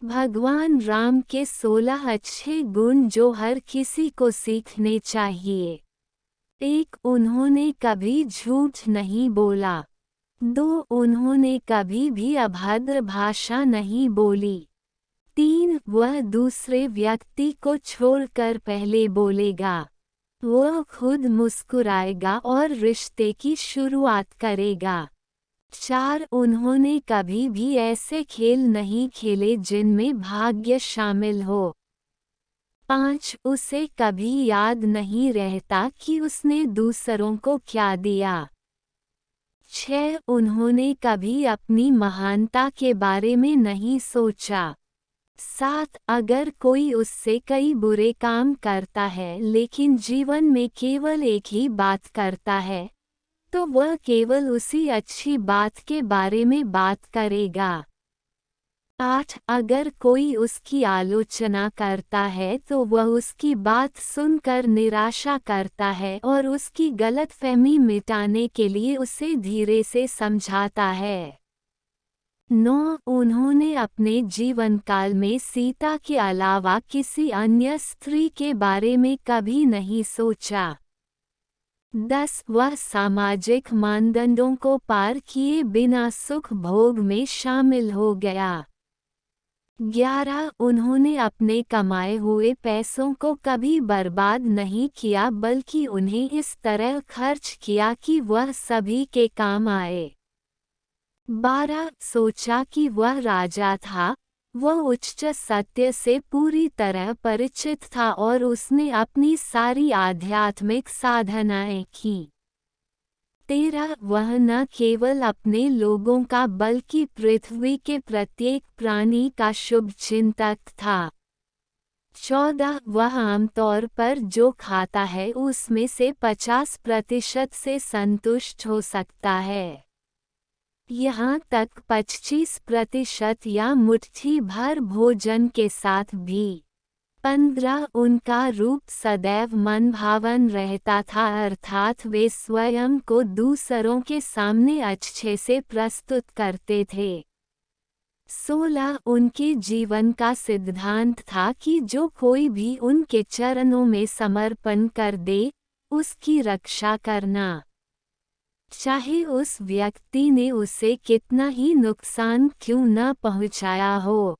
भगवान राम के 16 अच्छे गुण जो हर किसी को सीखने चाहिए। 1. उन्होंने कभी झूठ नहीं बोला। 2. उन्होंने कभी भी अभद्र भाषा नहीं बोली। 3. वह दूसरे व्यक्ति को छोड़कर पहले बोलेगा। वह खुद मुस्कुराएगा और रिश्ते की शुरुआत करेगा। 4. उन्होंने कभी भी ऐसे खेल नहीं खेले जिनमें भाग्य शामिल हो। 5. उसे कभी याद नहीं रहता कि उसने दूसरों को क्या दिया। 6. उन्होंने कभी अपनी महानता के बारे में नहीं सोचा। 7. अगर कोई उससे कई बुरे काम करता है लेकिन जीवन में केवल एक ही बात करता है, तो वह केवल उसी अच्छी बात के बारे में बात करेगा। 8. अगर कोई उसकी आलोचना करता है तो वह उसकी बात सुनकर निराशा करता है और उसकी गलतफहमी मिटाने के लिए उसे धीरे से समझाता है। 9. उन्होंने अपने जीवन काल में सीता के अलावा किसी अन्य स्त्री के बारे में कभी नहीं सोचा। 10. वह सामाजिक मानदंडों को पार किए बिना सुख भोग में शामिल हो गया। 11. उन्होंने अपने कमाए हुए पैसों को कभी बर्बाद नहीं किया बल्कि उन्हें इस तरह खर्च किया कि वह सभी के काम आए। 12. सोचा कि वह राजा था, वह उच्च सत्य से पूरी तरह परिचित था और उसने अपनी सारी आध्यात्मिक साधनाएं की। 13. वह न केवल अपने लोगों का बल्कि पृथ्वी के प्रत्येक प्राणी का शुभ चिंतक था। 14. वह आमतौर पर जो खाता है उसमें से 50% से संतुष्ट हो सकता है, यहाँ तक 25% या मुट्ठी भर भोजन के साथ भी। 15. उनका रूप सदैव मनभावन रहता था, अर्थात वे स्वयं को दूसरों के सामने अच्छे से प्रस्तुत करते थे। 16. उनके जीवन का सिद्धांत था कि जो कोई भी उनके चरणों में समर्पण कर दे, उसकी रक्षा करना, चाहे उस व्यक्ति ने उसे कितना ही नुकसान क्यों न पहुंचाया हो।